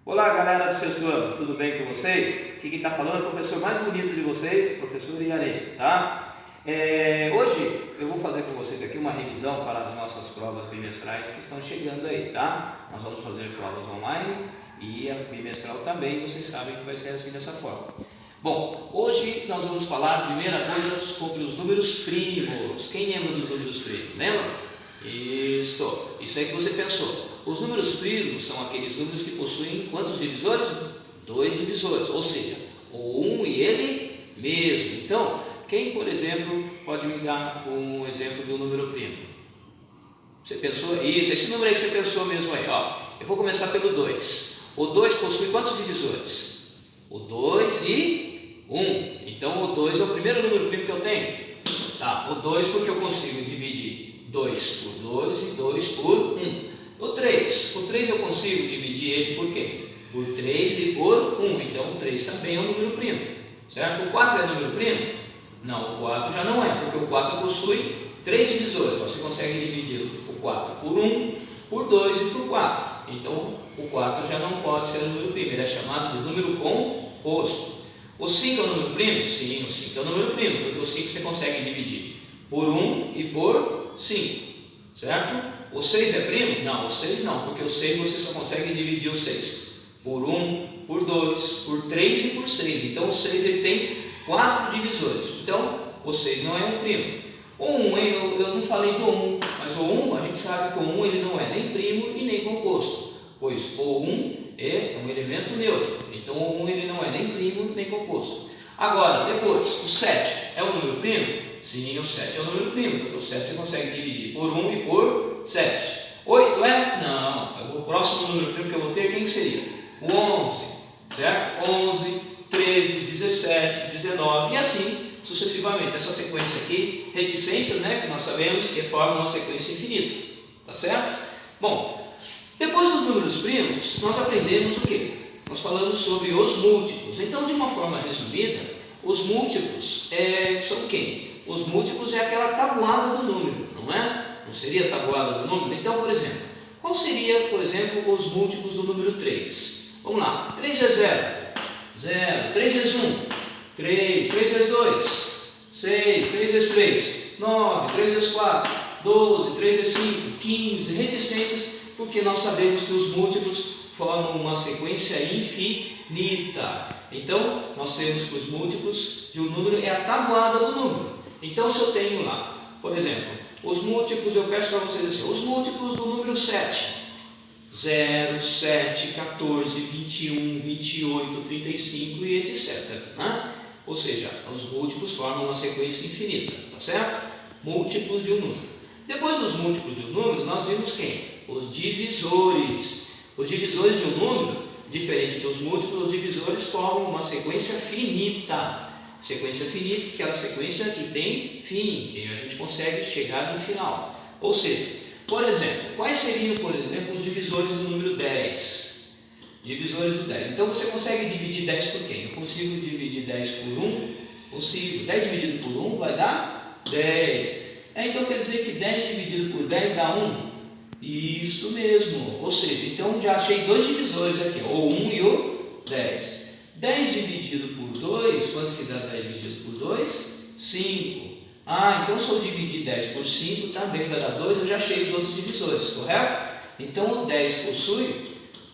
Olá galera do sexto ano, tudo bem com vocês? Aqui quem está falando é o professor mais bonito de vocês, o professor Ianei, tá? Hoje eu vou fazer com vocês aqui uma revisão para as nossas provas bimestrais que estão chegando aí, tá? Nós vamos fazer provas online e a bimestral também, vocês sabem que vai ser assim dessa forma. Bom, hoje nós vamos falar, primeira coisa, sobre os números primos. Quem lembra dos números primos? Lembra? Isso aí que você pensou. Os números primos são aqueles números que possuem quantos divisores? 2 divisores, ou seja, o 1 e ele mesmo. Então, quem, por exemplo, pode me dar um exemplo de um número primo? Você pensou? Isso, esse número aí que você pensou mesmo aí, ó. Eu vou começar pelo 2. O 2 possui quantos divisores? O 2 e 1. Então, o 2 é o primeiro número primo que eu tenho. Tá, o 2 porque eu consigo dividir 2 por 2 e 2 por 1. O 3 eu consigo dividir ele por quê? Por 3 e por 1, então o 3 também é um número primo, certo? O 4 é número primo? Não, o 4 já não é, porque o 4 possui 3 divisores, você consegue dividir o 4 por 1, por 2 e por 4, então o 4 já não pode ser um número primo, ele é chamado de número composto. O 5 é um número primo? Sim, o 5 é um número primo, porque o 5 você consegue dividir por 1 e por 5, certo? O 6 é primo? Não, o 6 não, porque o 6 você só consegue dividir o 6 por 1, por 2, por 3 e por 6. Então o 6 ele tem 4 divisores. Então o 6 não é um primo. O 1, eu não falei do 1, mas o 1, a gente sabe que o 1 ele não é nem primo e nem composto, pois o 1 é um elemento neutro. Então o 1 ele não é nem primo nem composto. Agora, depois, o 7 é um número primo? Sim, o 7 é um número primo, porque o 7 você consegue dividir por 1 e por 7. 8 é? Não. O próximo número primo que eu vou ter, quem seria? O 11, certo? 11, 13, 17, 19 e assim sucessivamente. Essa sequência aqui, reticências, né, que nós sabemos que formam uma sequência infinita, tá certo? Bom, depois dos números primos, nós aprendemos o quê? Nós falamos sobre os múltiplos. Então, de uma forma resumida, os múltiplos são quem? Os múltiplos é aquela tabuada do número, não é? Não seria a tabuada do número? Então, por exemplo, qual seria, por exemplo, os múltiplos do número 3? Vamos lá, 3 vezes 0, 0, 3 vezes 1, 3, 3 vezes 2, 6, 3 vezes 3, 9, 3 vezes 4, 12, 3 vezes 5, 15, reticências, porque nós sabemos que os múltiplos formam uma sequência infinita. Então, nós temos que os múltiplos de um número é a tabuada do número. Então, se eu tenho lá, por exemplo, os múltiplos, eu peço para vocês assim, os múltiplos do número 7, 0, 7, 14, 21, 28, 35 e etc. Né? Ou seja, os múltiplos formam uma sequência infinita, tá certo? Múltiplos de um número. Depois dos múltiplos de um número, nós vimos quem? Os divisores. Os divisores de um número, diferente dos múltiplos, os divisores formam uma sequência finita. Sequência finita, aquela sequência que tem fim, que a gente consegue chegar no final. Ou seja, por exemplo, quais seriam, por exemplo, os divisores do número 10? Divisores do 10. Então você consegue dividir 10 por quem? Eu consigo dividir 10 por 1? Consigo. 10 dividido por 1 vai dar 10. Então quer dizer que 10 dividido por 10 dá 1? Isso mesmo. Ou seja, então já achei dois divisores aqui, o 1 e o 10. 10 dividido por 2, quanto que dá 10 dividido por 2? 5. Então se eu dividir 10 por 5, também vai dar 2, eu já achei os outros divisores, correto? Então o 10 possui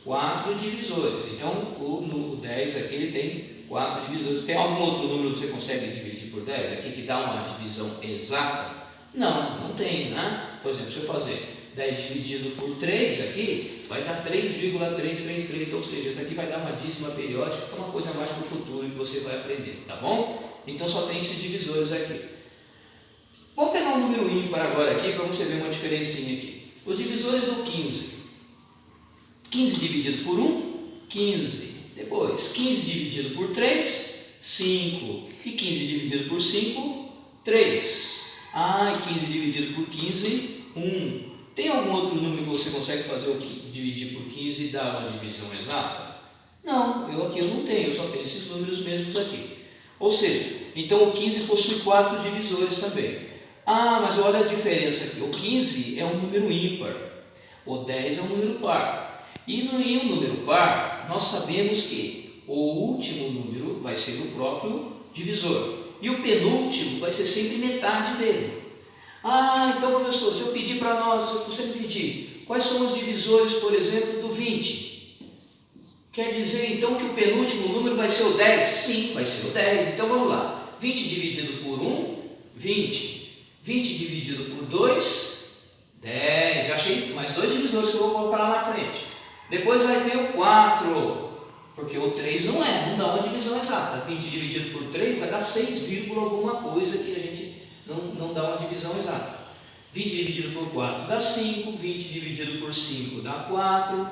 4 divisores. Então o 10 aqui ele tem 4 divisores. Tem algum outro número que você consegue dividir por 10? Aqui que dá uma divisão exata? Não tem, né? Por exemplo, se eu fazer 10 dividido por 3 aqui, vai dar 3,333, ou seja, isso aqui vai dar uma dízima periódica, que é uma coisa mais para o futuro que você vai aprender, tá bom? Então só tem esses divisores aqui. Vamos pegar um número ímpar agora aqui, para você ver uma diferencinha aqui. Os divisores do 15. 15 dividido por 1, 15. Depois, 15 dividido por 3, 5. E 15 dividido por 5, 3. E 15 dividido por 15, 1. Tem algum outro número que você consegue fazer dividir por 15 e dar uma divisão exata? Não, eu não tenho, eu só tenho esses números mesmos aqui. Ou seja, então o 15 possui 4 divisores também. Mas olha a diferença aqui, o 15 é um número ímpar, o 10 é um número par. em um número par, nós sabemos que o último número vai ser o próprio divisor. E o penúltimo vai ser sempre metade dele. Ah, então professor, se eu pedir para nós, se você me pedir, quais são os divisores, por exemplo, do 20? Quer dizer então que o penúltimo número vai ser o 10? Sim, vai ser o 10. Então vamos lá. 20 dividido por 1, 20. 20 dividido por 2, 10. Já achei mais dois divisores que eu vou colocar lá na frente. Depois vai ter o 4, porque o 3 não dá uma divisão exata. 20 dividido por 3 vai dar 6, alguma coisa que a gente não dá uma divisão exata. 20 dividido por 4 dá 5, 20 dividido por 5 dá 4,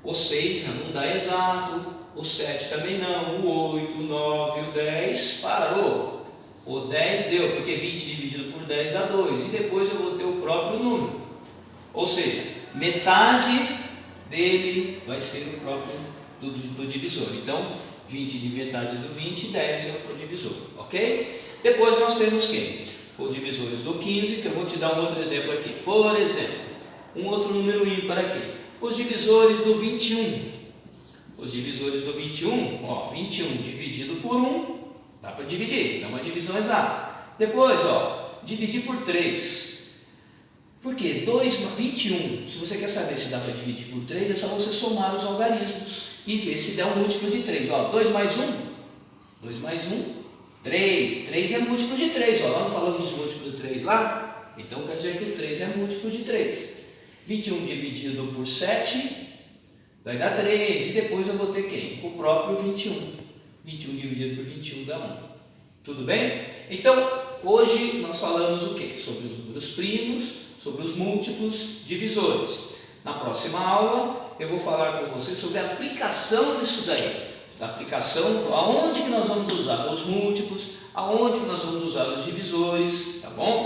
o 6 já não dá exato, o 7 também não, o 8, o 9, o 10, parou. O 10 deu, porque 20 dividido por 10 dá 2, e depois eu vou ter o próprio número. Ou seja, metade dele vai ser o próprio do divisor. Então, 20 de metade do 20, 10 é o divisor, ok? Depois nós temos quem? Os divisores do 15, que eu vou te dar um outro exemplo aqui. Por exemplo, um outro número ímpar aqui. Os divisores do 21. Os divisores do 21, ó, 21 dividido por 1, dá para dividir, dá uma divisão exata. Depois, ó, dividir por 3. Por quê? 21, se você quer saber se dá para dividir por 3, é só você somar os algarismos e ver se der um múltiplo de 3. Ó, 2 mais 1, 2 mais 1, 3. 3 é múltiplo de 3. Ó, lá não falamos dos múltiplos de 3 lá? Então quer dizer que o 3 é múltiplo de 3. 21 dividido por 7 vai dar 3. E depois eu vou ter quem? O próprio 21. 21 dividido por 21 dá 1. Tudo bem? Então, hoje nós falamos o quê? Sobre os números primos, sobre os múltiplos divisores. Na próxima aula eu vou falar com vocês sobre a aplicação disso daí. A aplicação, aonde que nós vamos usar os múltiplos, aonde que nós vamos usar os divisores, tá bom?